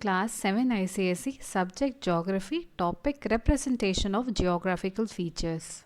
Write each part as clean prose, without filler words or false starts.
Class 7 ICSE Subject Geography Topic Representation of Geographical Features.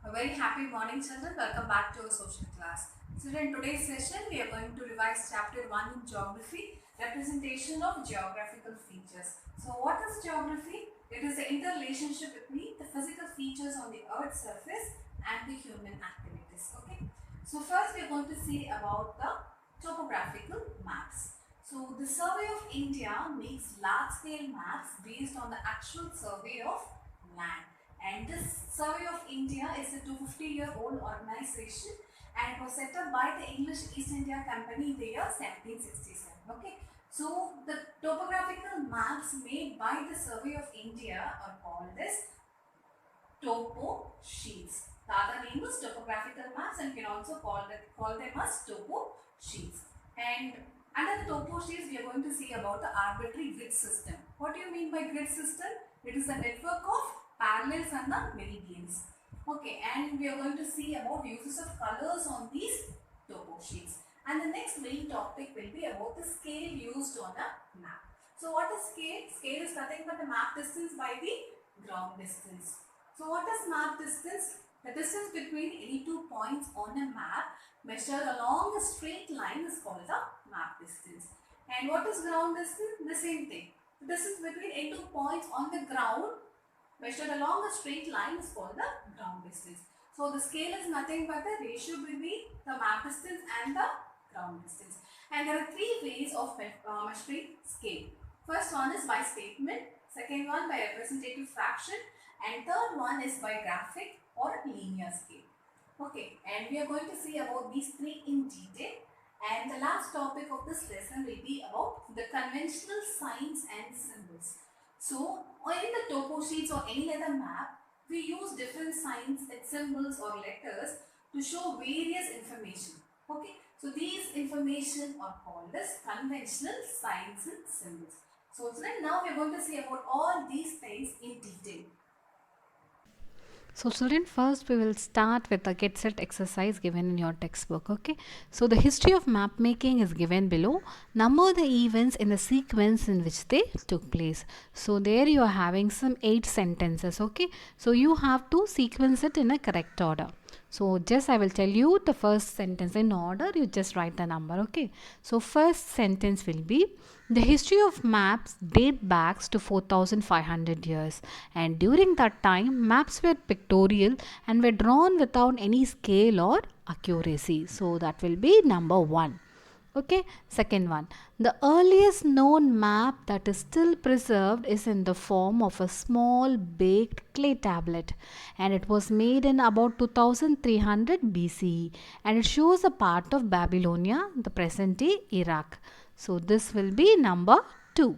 A very happy morning, children. Welcome back to our social class. Children, today's session we are going to revise chapter 1 in geography, representation of geographical features. So, what is geography? It is the interrelationship between the physical features on the earth's surface and the human activities. Okay. So, first we are going to see about the topographical maps. So, the Survey of India makes large scale maps based on the actual survey of land. And this Survey of India is a 250-year-old organization and was set up by the English East India Company in the year 1767. Okay. So, the topographical maps made by the Survey of India are called as topo sheets. The other name is topographical maps and can also call them as topo sheets. And under the topo sheets, we are going to see about the arbitrary grid system. What do you mean by grid system? It is a network of parallels and the meridians. Okay, and we are going to see about uses of colors on these topo sheets. And the next main topic will be about the scale used on a map. So what is scale? Scale is nothing but the map distance by the ground distance. So what is map distance? The distance between any two points on a map measured along a straight line is called the map distance. And what is ground distance? The same thing. The distance between any two points on the ground measured along a straight line is called the ground distance. So the scale is nothing but the ratio between the map distance and the ground distance. And there are three ways of measuring scale. First one is by statement, second one by representative fraction, and third one is by graphic or linear scale. Okay, and we are going to see about these three in detail. And the last topic of this lesson will be about the conventional signs and symbols. So, in the topo sheets or any other map, we use different signs, symbols or letters to show various information. Okay, so these information are called as conventional signs and symbols. So, now we are going to see about all these things in detail. So children, first we will start with the get set exercise given in your textbook. Okay, so the history of map making is given below. Number the events in the sequence in which they took place. So there you are having some 8 sentences. Okay, so you have to sequence it in a correct order. So just I will tell you the first sentence in order, you just write the number. Okay, so first sentence will be the history of maps date back to 4500 years, and during that time maps were pictorial and were drawn without any scale or accuracy. So that will be number 1. Okay, second one, the earliest known map that is still preserved is in the form of a small baked clay tablet, and it was made in about 2300 BCE, and it shows a part of Babylonia, the present day Iraq. So this will be number 2.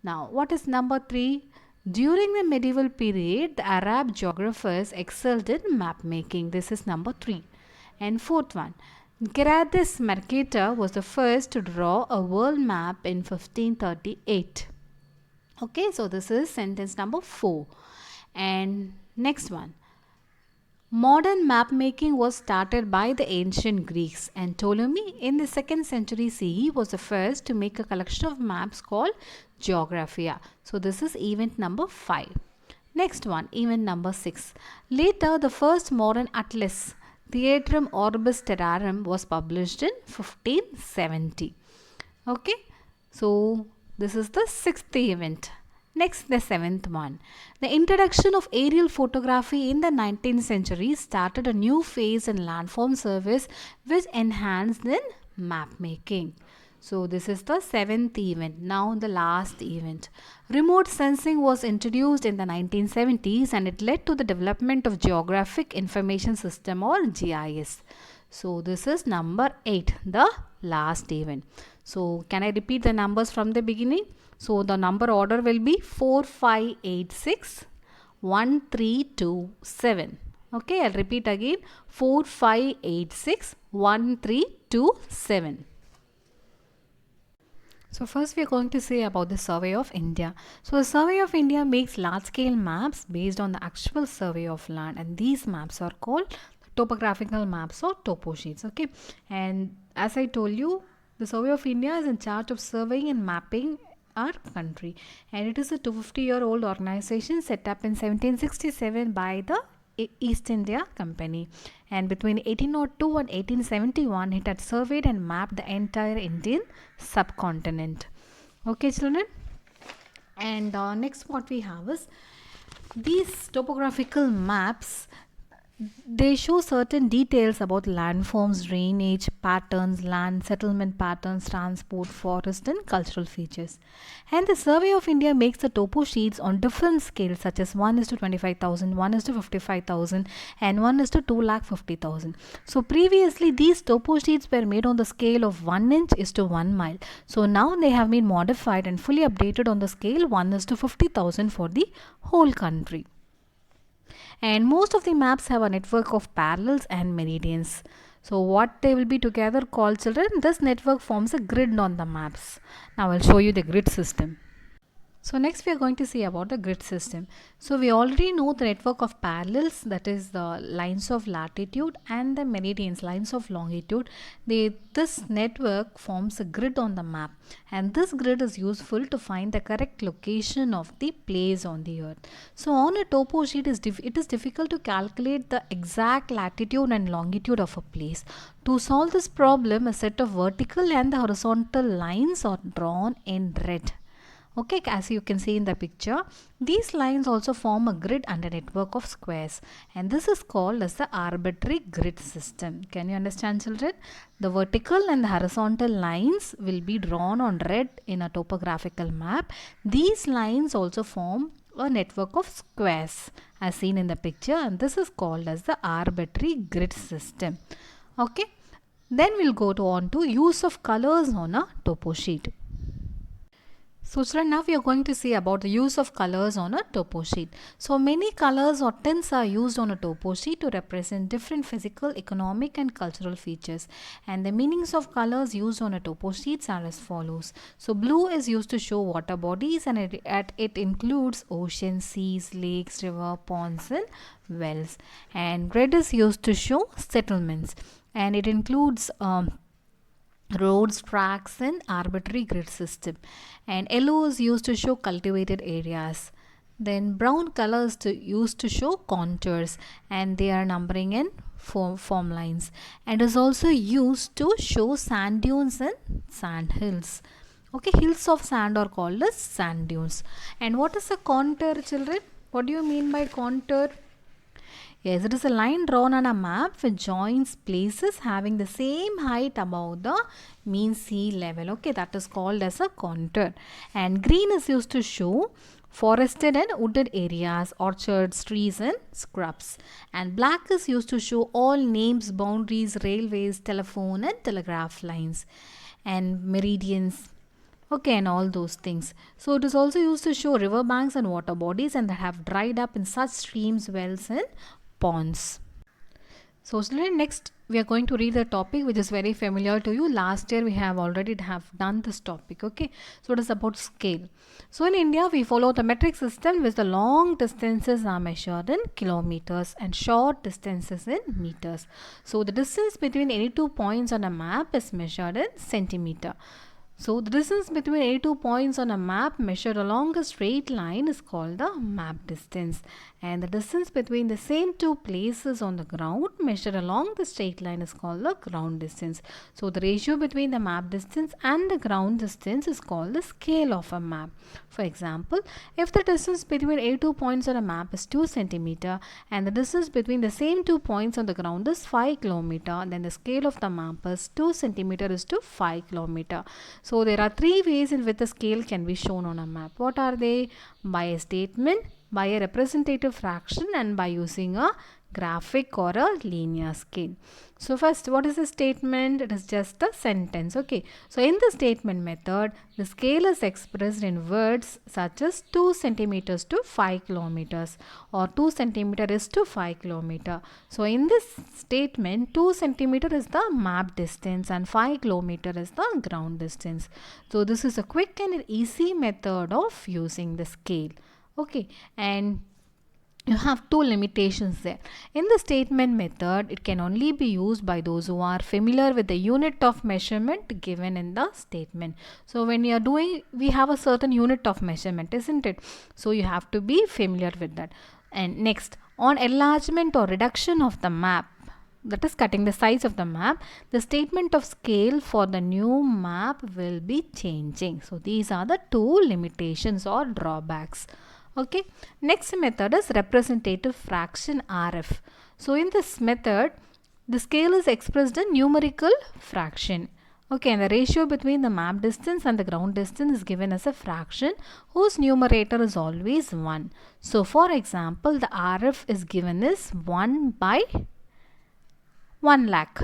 Now what is number 3? During the medieval period, the Arab geographers excelled in map making. This is number 3. And fourth one, Gerardus Mercator was the first to draw a world map in 1538. Okay, so this is sentence number 4. And next one, modern map making was started by the ancient Greeks, and Ptolemy in the 2nd century CE was the first to make a collection of maps called Geographia. So this is event number 5. Next one, event number 6. Later, the first modern atlas, Theatrum Orbis Terrarum, was published in 1570. Okay, so this is the 6th event. Next, the 7th one. The introduction of aerial photography in the 19th century started a new phase in landform service which enhanced in map making. So this is the 7th event. Now the last event. Remote sensing was introduced in the 1970s, and it led to the development of Geographic Information System or GIS. So this is number 8, the last event. So can I repeat the numbers from the beginning? So the number order will be 4, 5, 8, 6, 1, 3, 2, 7. Okay, I'll repeat again. 4, 5, 8, 6, 1, 3, 2, 7. So first we are going to say about the Survey of India. So the Survey of India makes large-scale maps based on the actual survey of land, and these maps are called topographical maps or topo sheets. Okay, and as I told you, The Survey of India is in charge of surveying and mapping our country, and it is a 250-year-old organization set up in 1767 by the East India Company, and between 1802 and 1871 it had surveyed and mapped the entire Indian subcontinent. Okay, children. And next what we have is these topographical maps. They show certain details about landforms, drainage patterns, land settlement patterns, transport, forest and cultural features. And the Survey of India makes the topo sheets on different scales such as 1:25,000, 1:55,000 and 1:250,000. So previously these topo sheets were made on the scale of 1 inch is to 1 mile. So now they have been modified and fully updated on the scale 1:50,000 for the whole country. And most of the maps have a network of parallels and meridians. So what they will be together called, children, this network forms a grid on the maps. Now I'll show you the grid system. So next we are going to see about the grid system. So we already know the network of parallels, that is the lines of latitude, and the meridians, lines of longitude. This network forms a grid on the map, and this grid is useful to find the correct location of the place on the earth. So on a topo sheet it is difficult to calculate the exact latitude and longitude of a place. To solve this problem, a set of vertical and the horizontal lines are drawn in red. Okay, as you can see in the picture, these lines also form a grid and a network of squares, and this is called as the arbitrary grid system. Can you understand, children? The vertical and the horizontal lines will be drawn on red in a topographical map. These lines also form a network of squares as seen in the picture, and this is called as the arbitrary grid system. Okay, then we'll go on to use of colors on a topo sheet. So children, now we are going to see about the use of colors on a topo sheet. So many colors or tints are used on a topo sheet to represent different physical, economic and cultural features. And the meanings of colors used on a topo sheets are as follows. So blue is used to show water bodies, and it includes oceans, seas, lakes, river, ponds and wells. And red is used to show settlements, and it includes roads, tracks and arbitrary grid system. And yellow is used to show cultivated areas. Then brown color is used to show contours, and they are numbering in form lines, and is also used to show sand dunes and sand hills. Okay, hills of sand are called as sand dunes. And what is a contour, children? What do you mean by contour? Yes, it is a line drawn on a map which joins places having the same height above the mean sea level. Okay, that is called as a contour. And green is used to show forested and wooded areas, orchards, trees and scrubs. And black is used to show all names, boundaries, railways, telephone and telegraph lines and meridians. Okay, and all those things. So it is also used to show river banks and water bodies, and that have dried up in such streams, wells and ponds. So next we are going to read the topic which is very familiar to you. Last year we have already done this topic. Okay, so it is about scale. So in India we follow the metric system, which the long distances are measured in kilometers and short distances in meters. So the distance between any two points on a map is measured in centimeter. So the distance between any two points on a map measured along a straight line is called the map distance, and the distance between the same two places on the ground measured along the straight line is called the ground distance. So the ratio between the map distance and the ground distance is called the scale of a map. For example, if the distance between any two points on a map is 2 centimeter and the distance between the same two points on the ground is 5 kilometer, then the scale of the map is 2 centimeter is to 5 kilometer. So there are three ways in which the scale can be shown on a map. What are they? By a statement, by a representative fraction, and by using a graphic or a linear scale. So first, what is a statement? It is just a sentence. Okay, so in the statement method, the scale is expressed in words such as 2 centimeters to 5 kilometers or 2 centimeter is to 5 kilometer. So in this statement, 2 centimeter is the map distance and 5 kilometer is the ground distance. So this is a quick and easy method of using the scale. Okay, and you have two limitations there. In the statement method, it can only be used by those who are familiar with the unit of measurement given in the statement. So when you are doing, we have a certain unit of measurement, isn't it? So you have to be familiar with that. And next, on enlargement or reduction of the map, that is cutting the size of the map, the statement of scale for the new map will be changing. So these are the two limitations or drawbacks. Okay, next method is representative fraction RF. So in this method, the scale is expressed in numerical fraction. Okay, and the ratio between the map distance and the ground distance is given as a fraction whose numerator is always 1. So for example, the RF is given as 1 by 1 lakh.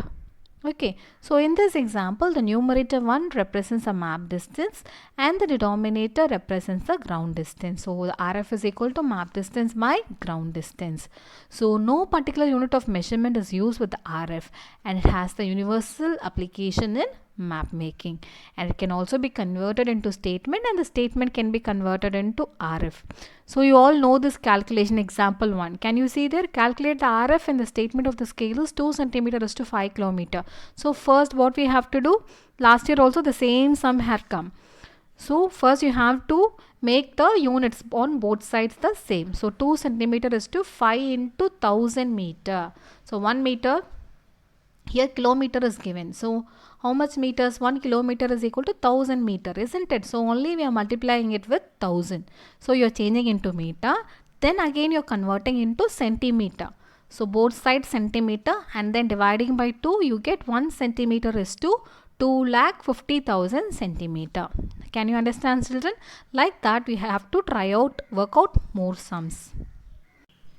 Okay, so in this example, the numerator 1 represents a map distance and the denominator represents the ground distance. So the RF is equal to map distance by ground distance. So no particular unit of measurement is used with the RF, and it has the universal application in map making, and it can also be converted into statement, and the statement can be converted into RF. So you all know this calculation example 1. Can you see there? Calculate the RF and the statement of the scale is 2 cm is to 5 km. So first what we have to do, last year also the same sum had come. So first you have to make the units on both sides the same. So 2 cm is to 5 into 1000 meter. So 1 meter, here kilometer is given. So how much meters? 1 kilometer is equal to 1000 meter, isn't it? So only we are multiplying it with 1000. So you are changing into meter. Then again you are converting into centimeter. So both sides centimeter, and then dividing by 2, you get 1 centimeter is to 2,50,000 centimeter. Can you understand, children? Like that we have to try out, work out more sums.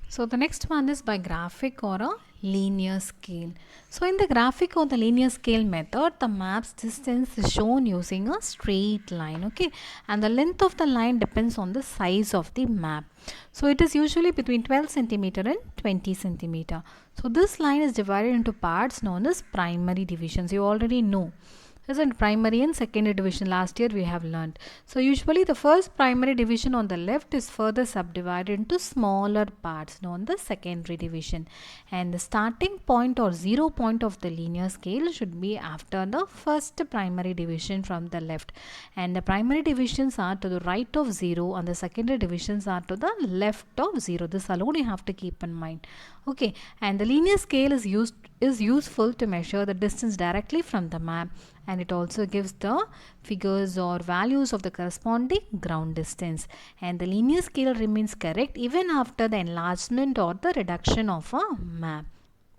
So the next one is by graphic or a linear scale. So in the graphic or the linear scale method, the map's distance is shown using a straight line, okay, and the length of the line depends on the size of the map. So it is usually between 12 centimeter and 20 centimeter. So this line is divided into parts known as primary divisions. You already know. Isn't primary and secondary division, last year we have learned. So usually the first primary division on the left is further subdivided into smaller parts known as secondary division, and the starting point or 0 point of the linear scale should be after the first primary division from the left, and the primary divisions are to the right of 0 and the secondary divisions are to the left of 0. This alone you have to keep in mind. Okay, and the linear scale is useful to measure the distance directly from the map, and it also gives the figures or values of the corresponding ground distance, and the linear scale remains correct even after the enlargement or the reduction of a map.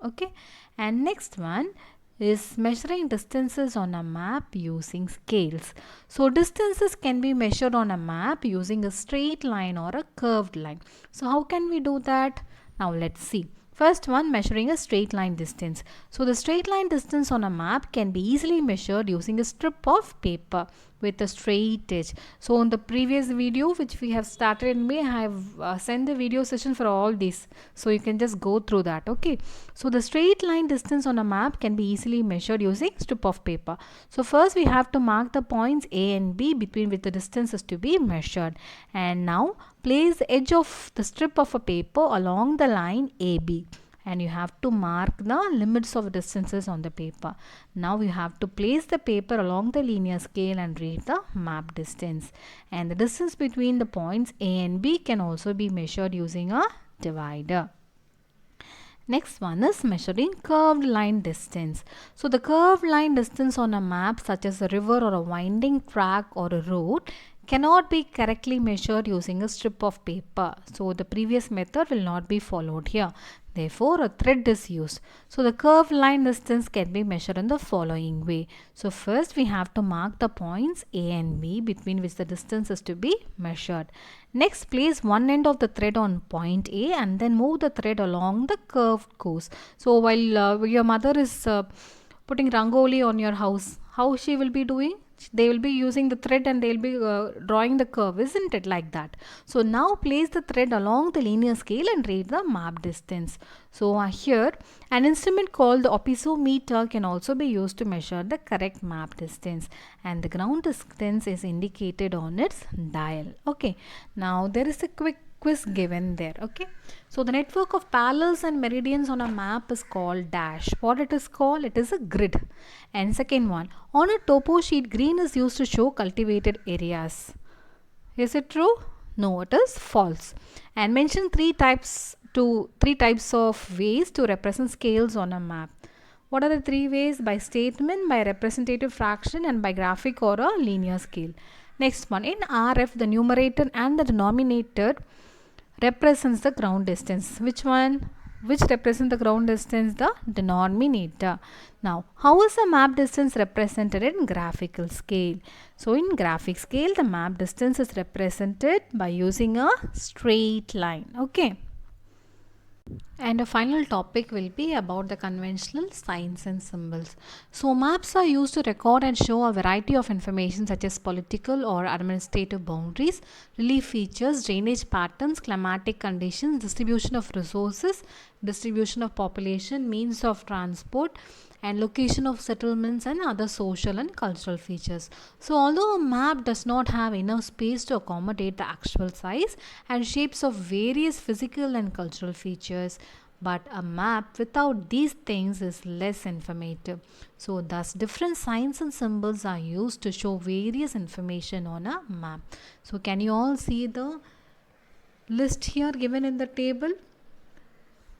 Okay, and next one is measuring distances on a map using scales. So distances can be measured on a map using a straight line or a curved line. So how can we do that? Now let's see. First one, measuring a straight line distance. So the straight line distance on a map can be easily measured using a strip of paper with a straight edge. So in the previous video which we have started in May, I have sent the video session for all these. So you can just go through that. Okay. So the straight line distance on a map can be easily measured using strip of paper. So first we have to mark the points A and B between which the distance is to be measured. And now place the edge of the strip of a paper along the line AB, and you have to mark the limits of distances on the paper. Now you have to place the paper along the linear scale and read the map distance, and the distance between the points A and B can also be measured using a divider. Next one is measuring curved line distance. So the curved line distance on a map such as a river or a winding track or a road cannot be correctly measured using a strip of paper. So the previous method will not be followed here. Therefore, a thread is used. So the curved line distance can be measured in the following way. So first we have to mark the points A and B between which the distance is to be measured. Next, place one end of the thread on point A and then move the thread along the curved course. So while your mother is putting rangoli on your house, how she will be doing? They will be using the thread and they will be drawing the curve, isn't it, like that? So now place the thread along the linear scale and read the map distance. So here an instrument called the oppisometer can also be used to measure the correct map distance, and the ground distance is indicated on its dial. Okay, now there is a quick quiz given there. Okay, so the network of parallels and meridians on a map is called dash. What it is called? It is a grid. And second one, on a topo sheet, green is used to show cultivated areas. Is it true? No, it is false. And mention three types of ways to represent scales on a map. What are the three ways? By statement, by representative fraction, and by graphic or a linear scale. Next one, in RF, the numerator and the denominator represents the ground distance. Which one? Which represents the ground distance? The denominator. Now, how is the map distance represented in graphical scale? So, in graphic scale, the map distance is represented by using a straight line. Okay. And a final topic will be about the conventional signs and symbols. So maps are used to record and show a variety of information such as political or administrative boundaries, relief features, drainage patterns, climatic conditions, distribution of resources, distribution of population, means of transport, and location of settlements and other social and cultural features. So although a map does not have enough space to accommodate the actual size and shapes of various physical and cultural features, but a map without these things is less informative. So thus different signs and symbols are used to show various information on a map. So can you all see the list here given in the table?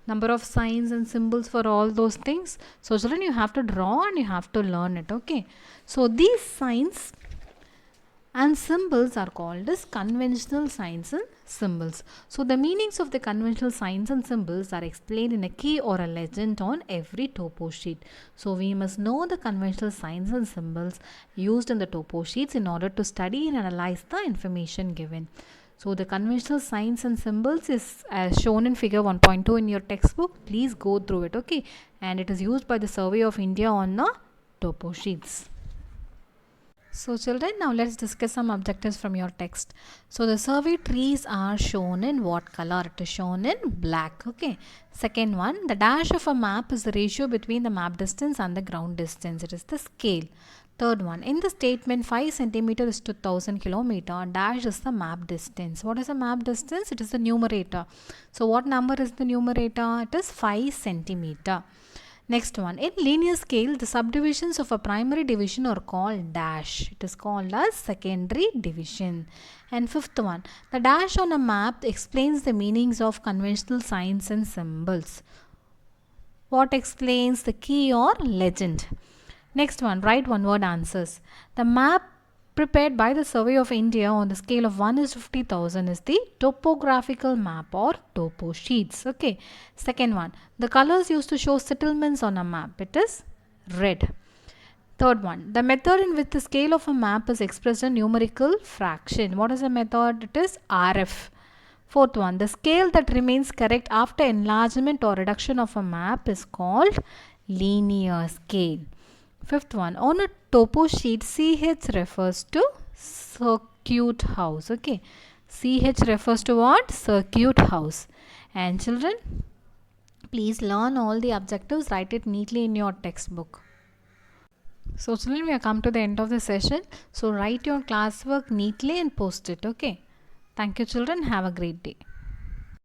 Number of signs and symbols for all those things. So children, you have to draw and you have to learn it. Okay, so these signs and symbols are called as conventional signs and symbols. So the meanings of the conventional signs and symbols are explained in a key or a legend on every topo sheet. So we must know the conventional signs and symbols used in the topo sheets in order to study and analyze the information given. So the conventional signs and symbols is as shown in figure 1.2 in your textbook. Please go through it, okay? And it is used by the Survey of India on the topo sheets. So children, now let's discuss some objectives from your text. So the survey trees are shown in what color? It is shown in black, okay? Second one, the dash of a map is the ratio between the map distance and the ground distance. It is the scale. Third one, in the statement 5 centimeter is to 1000 kilometer, dash is the map distance. What is the map distance? It is the numerator. So what number is the numerator? It is 5 centimeter. Next one, in linear scale, the subdivisions of a primary division are called dash. It is called as secondary division. And fifth one, the dash on a map explains the meanings of conventional signs and symbols. What explains? The key or legend. Next one, write one word answers. The map prepared by the Survey of India on the scale of 1:50,000 is the topographical map or topo sheets. Okay. Second one, the colors used to show settlements on a map. It is red. Third one, the method in which the scale of a map is expressed in numerical fraction. What is the method? It is RF. Fourth one, the scale that remains correct after enlargement or reduction of a map is called linear scale. Fifth one, on a topo sheet, CH refers to circuit house. Okay, CH refers to what? Circuit house. And children, please learn all the objectives, write it neatly in your textbook. So children, we have come to the end of the session. So write your classwork neatly and post it. Okay. Thank you children. Have a great day.